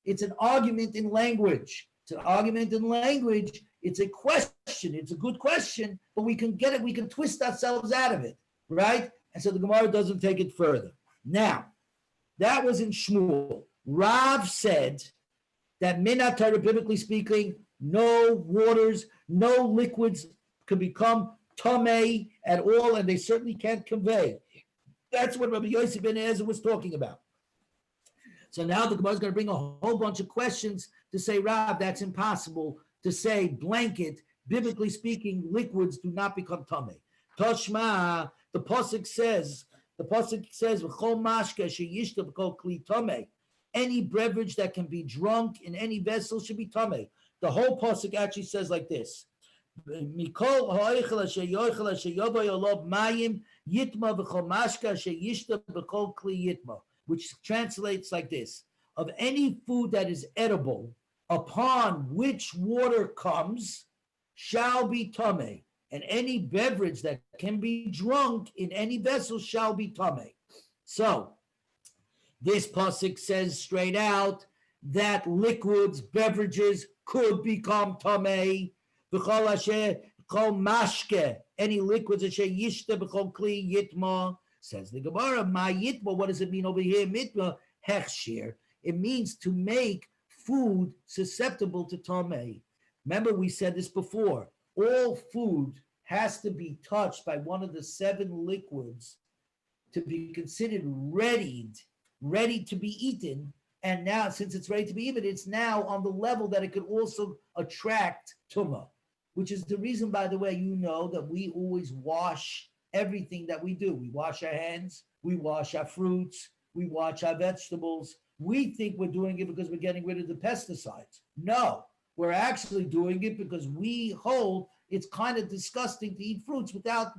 it's an argument in language. It's an argument in language. It's a question. It's a good question, but we can get it. We can twist ourselves out of it, right? And so the Gemara doesn't take it further. Now, that was in Shmuel. Rav said that minat Torah, biblically speaking, no waters, no liquids can become tamei at all, and they certainly can't convey. That's what Rabbi Yossi ben Yezer was talking about. So now the Gemara is going to bring a whole bunch of questions to say, Rav, that's impossible to say blanket. Biblically speaking, liquids do not become tamei. Toshma, the pasuk says, "V'chol mashke sheyishta b'kol kli tamei." Any beverage that can be drunk in any vessel should be tamei. The whole pasuk actually says like this: Mikol ha'oichel asher yoichel asher yoboy olav mayim yitma v'chol mashka asher yishta b'chol kli yitma, which translates like this: of any food that is edible, upon which water comes, shall be tame, and any beverage that can be drunk in any vessel shall be tame. So this pasuk says straight out that liquids, beverages could become tame. V'chol asher kol mashke, any liquids asher yishta b'chol kli yitma. Says the Gemara, ma yitma. What does it mean over here? Mitma hechshir. It means to make food susceptible to tame. Remember, we said this before. All food has to be touched by one of the 7 liquids to be considered ready to be eaten. And now, since it's ready to be eaten, it's now on the level that it could also attract tumah, which is the reason, by the way, you know that we always wash everything that we do. We wash our hands, we wash our fruits, we wash our vegetables. We think we're doing it because we're getting rid of the pesticides. No, we're actually doing it because we hold it's kind of disgusting to eat fruits without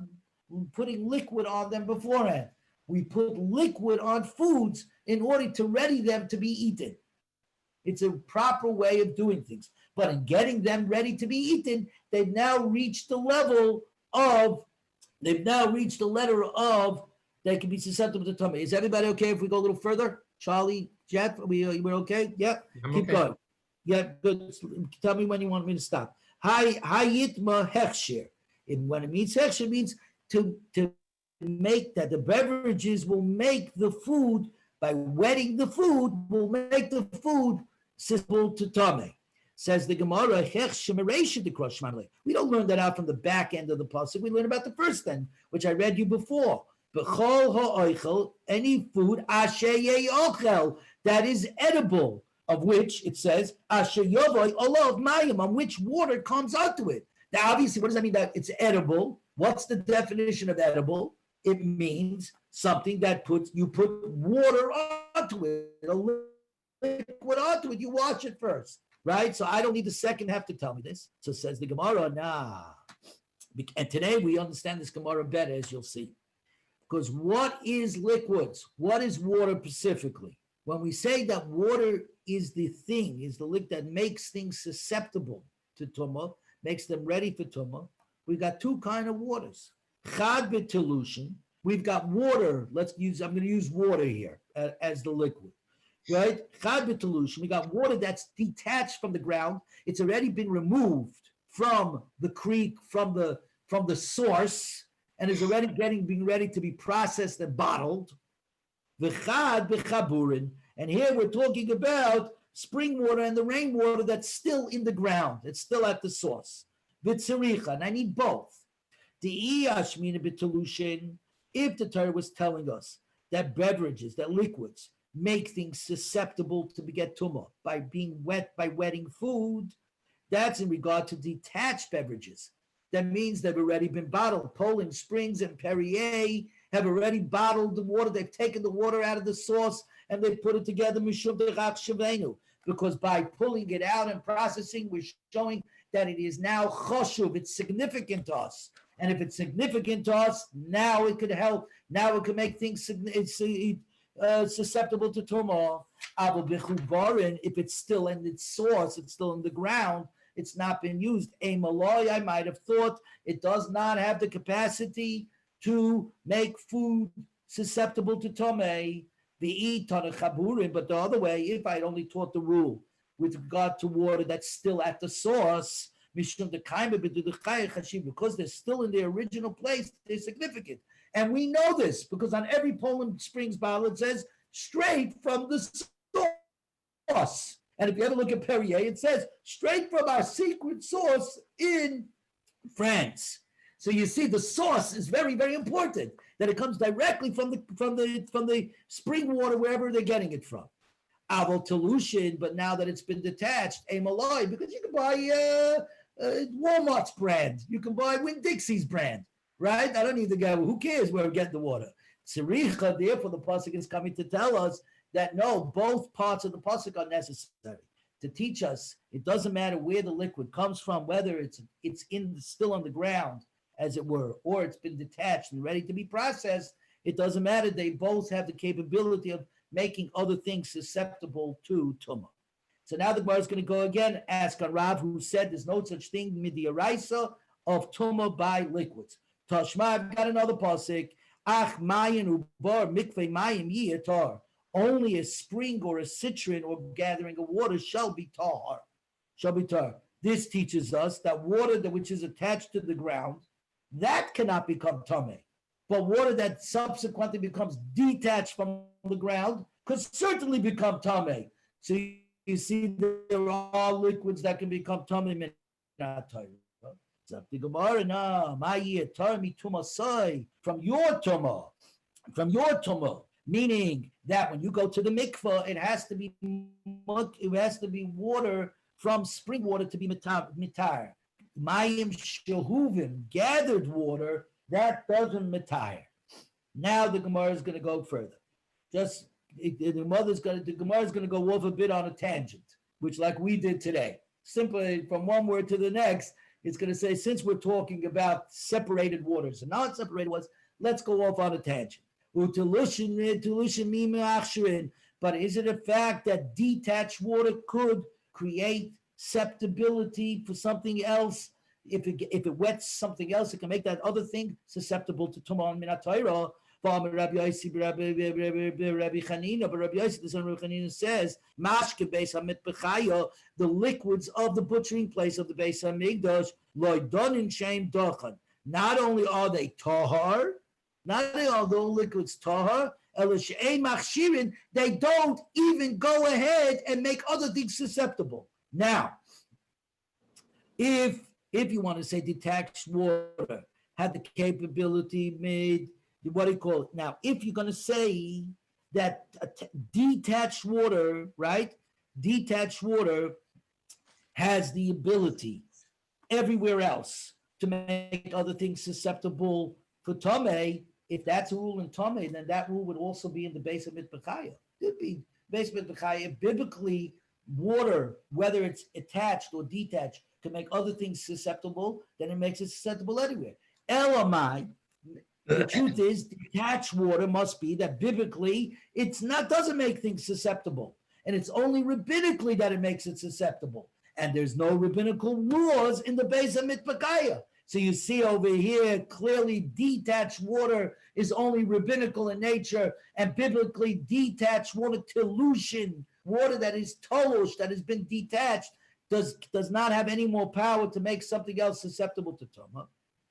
putting liquid on them beforehand. We put liquid on foods in order to ready them to be eaten. It's a proper way of doing things. But in getting them ready to be eaten, they've now reached the letter of they can be susceptible to tummy. Is everybody okay if we go a little further? Charlie, Jeff, we're okay? Yeah, keep okay. going. Yeah, good. Tell me when you want me to stop. Hayitma hechshir. And when it means hechshir, it means to make that the beverages will make the food, by wetting the food, will make the food susceptible to tummy. Says the Gemara, we don't learn that out from the back end of the pasuk. We learn about the first end, which I read you before. Any food that is edible, of which it says on which water comes onto it. Now, obviously, what does that mean that it's edible? What's the definition of edible? It means something that you put water onto it, a liquid onto it. You wash it first, right? So I don't need the second half to tell me this. So says the Gemara, nah. And today we understand this Gemara better, as you'll see. Because what is liquids? What is water specifically? When we say that water is the liquid that makes things susceptible to tumah, makes them ready for tumah, we've got 2 kinds of waters. Chad b'telushin, we've got water. I'm going to use water here as the liquid, right? Chad b'telushin, we got water that's detached from the ground. It's already been removed from the creek, from the source, and is already being ready to be processed and bottled. V'chad b'chaburin, and here we're talking about spring water and the rainwater that's still in the ground. It's still at the source. V'tzericha, and I need both. The iyashmina b'telushin, if the Torah was telling us that beverages, that liquids, make things susceptible to get tumah by being wet, by wetting food, that's in regard to detached beverages. That means they've already been bottled. Poland Springs and Perrier have already bottled the water. They've taken the water out of the source and they put it together, because by pulling it out and processing, we're showing that it is now choshuv. It's significant to us. And if it's significant to us, now it could help. Now it could make things susceptible to tumah. If it's still in its source, it's still in the ground, it's not been used. A malloy, I might have thought it does not have the capacity to make food susceptible to tomei. But the other way, if I'd only taught the rule with regard to water that's still at the source, because they're still in their original place, they're significant. And we know this because on every Poland Springs bottle, it says straight from the source. And if you ever look at Perrier, it says straight from our secret source in France. So you see, the source is very, very important. That it comes directly from the spring water, wherever they're getting it from. Aval Telushin, but now that it's been detached, a malloy, because you can buy Walmart's brand, you can buy Winn-Dixie's brand, right? I don't need the guy. Who cares where we're getting the water? Tziricha, therefore, the pasuk is coming to tell us that no, both parts of the pasuk are necessary. to teach us it doesn't matter where the liquid comes from, whether it's still on the ground, as it were, or it's been detached and ready to be processed. It doesn't matter. They both have the capability of making other things susceptible to tumah. So now the Gemara is going to go again, ask on Rav, who said there's no such thing midiyaraisa of tumah by liquids. Tashma, I've got another pasuk. Ach mayin ubar mikveh mayim yiyatar. Only a spring or a citron or gathering of water shall be tar. Shall be tar. This teaches us that water that which is attached to the ground, that cannot become tameh. But water that subsequently becomes detached from the ground could certainly become tameh. So you see, there are liquids that can become tameh. From your tumah, meaning that when you go to the mikvah, it has to be water from spring water to be mitar. Mayim shehuvim, gathered water, that doesn't mitar. Now the Gemara is going to go further. The Gemara is going to go off a bit on a tangent, which like we did today. Simply from one word to the next, it's going to say, since we're talking about separated waters and not separated waters, let's go off on a tangent. But is it a fact that detached water could create susceptibility for something else? If it wets something else, it can make that other thing susceptible to tumah min ha'torah. But Rabbi Yossi, the son of Rabbi Chanina, says, "Mashke beis hamitbechaya, the liquids of the butchering place of the Beis Hamikdash, loidonin shem dochan. Not only are they tahar, not only are those liquids tahar, they don't even go ahead and make other things susceptible. Now, if you want to say detached water had the capability made, what do you call it? Now, if you're going to say that detached water, right? Detached water has the ability everywhere else to make other things susceptible for tameh. If that's a rule in tameh, then that rule would also be in the base of mitbechaya. It'd be base of mitbechaya. Biblically, water, whether it's attached or detached, to make other things susceptible, then it makes it susceptible anywhere. Elamai. The truth is, detached water must be that biblically doesn't make things susceptible, and it's only rabbinically that it makes it susceptible. And there's no rabbinical laws in the base of mitbechaya. So you see over here clearly detached water is only rabbinical in nature, and biblically detached water, telushin, water that is tolush, that has been detached, does not have any more power to make something else susceptible to tumah.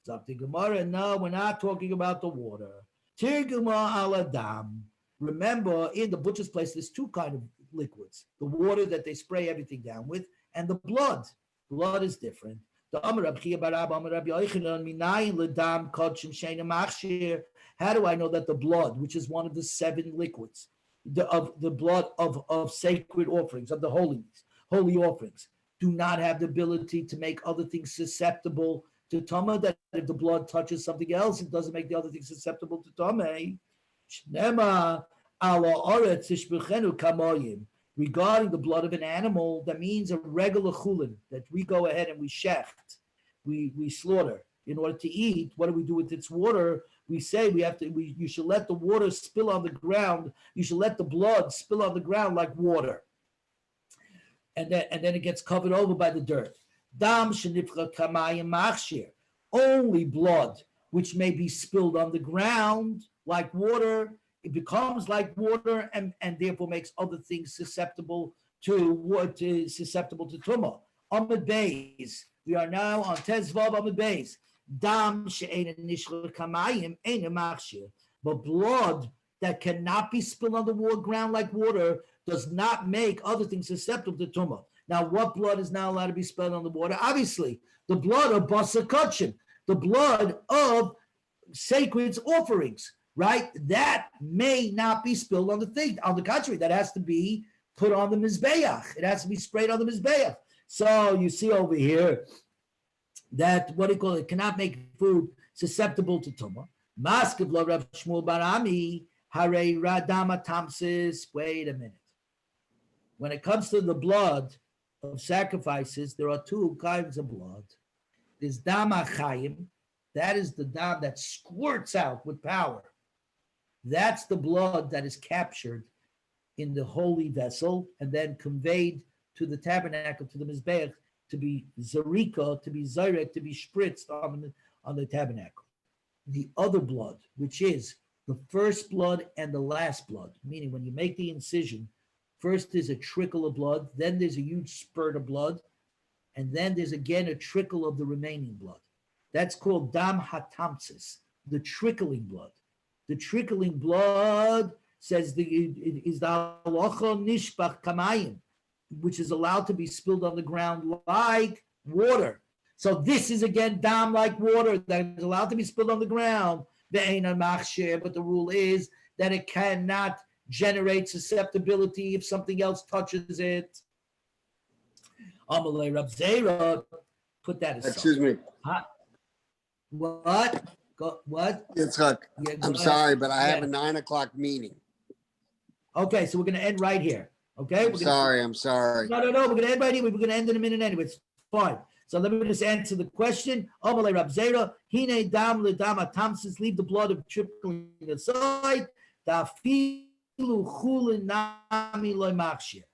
Something Gemara, no, we're not talking about the water. Tirguma aladam. Remember, in the butcher's place, there's two kinds of liquids: the water that they spray everything down with, and the blood. Blood is different. How do I know that the blood, which is one of the 7 liquids, the blood of sacred offerings, of the holy offerings, do not have the ability to make other things susceptible to tumah, that if the blood touches something else, it doesn't make the other thing susceptible to tumah? Regarding the blood of an animal, that means a regular chulin that we go ahead and we shecht, we slaughter in order to eat. What do we do with its water? We say you should let the water spill on the ground. You should let the blood spill on the ground like water, and then it gets covered over by the dirt. Dam shenifcha kamayim machshir. Only blood which may be spilled on the ground like water, it becomes like water and therefore makes other things susceptible to tumah. Amud Beis. We are now on Tezvav Amud Beis. Dam she'ein nishcha kamayim ein machshir. But blood that cannot be spilled on the ground like water does not make other things susceptible to tumah. Now, what blood is not allowed to be spilled on the water? Obviously, the blood of basar kachim, the blood of sacred offerings, right? That may not be spilled on the thing. On the contrary, that has to be put on the mizbeach. It has to be sprayed on the mizbeach. So you see over here that cannot make food susceptible to tumah. Maskiv lo Rav Shmuel Barami harei radama tamsis. Wait a minute. When it comes to the blood of sacrifices, there are two kinds of blood. There's dam achayim, that is the dam that squirts out with power. That's the blood that is captured in the holy vessel and then conveyed to the tabernacle, to the mizbeach, to be zarika, to be zyrek, to be spritzed on the tabernacle. The other blood, which is the first blood and the last blood, meaning when you make the incision, first there's a trickle of blood, then there's a huge spurt of blood, and then there's again a trickle of the remaining blood. That's called dam hatamsis, the trickling blood. The trickling blood says is the halacha nishbach kamayim, which is allowed to be spilled on the ground like water. So this is again dam like water that is allowed to be spilled on the ground. But the rule is that it cannot generate susceptibility if something else touches it. Amalei Rab Zera, put that aside. Excuse me. What? What? Yitzchak, Yeah, I'm sorry, but I have a 9 o'clock meeting. Okay, so we're going to end right here. Okay? I'm sorry. No. We're going to end right here. We're going to end in a minute anyway. It's fine. So let me just answer the question. Amalei Rab Zera, hine dam le dam atamsis, leave the blood of trickling aside. Dafilu chulin nami loy machshir.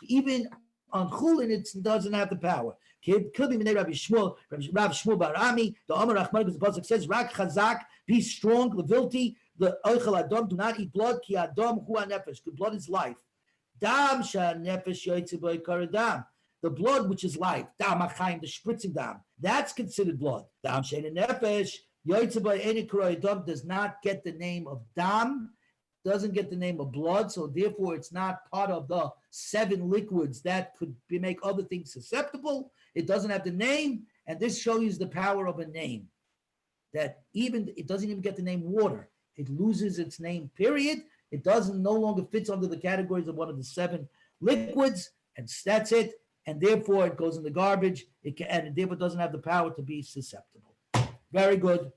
Even on chulin, it doesn't have the power. Could be Minei Rabbi Shmuel, Rav Shmuel Barami. The Amar Rachman, because the pasuk says, "Rak chazak, be strong, levilti, the oichel adam, do not eat blood, ki adam hu nefesh. The blood is life. Dam sha nefesh yoytze bo ikar dam. The blood which is life, dam achayim, the spritzing dam, that's considered blood. Dam shein nefesh yoytze bo ikar dam does not get the name of dam, doesn't get the name of blood, so therefore it's not part of the 7 liquids that could make other things susceptible. It doesn't have the name, and this shows you the power of a name. That even it doesn't even get the name water. It loses its name, period. It doesn't no longer fits under the categories of one of the 7 liquids, and that's it. And therefore it goes in the garbage. And therefore doesn't have the power to be susceptible. Very good.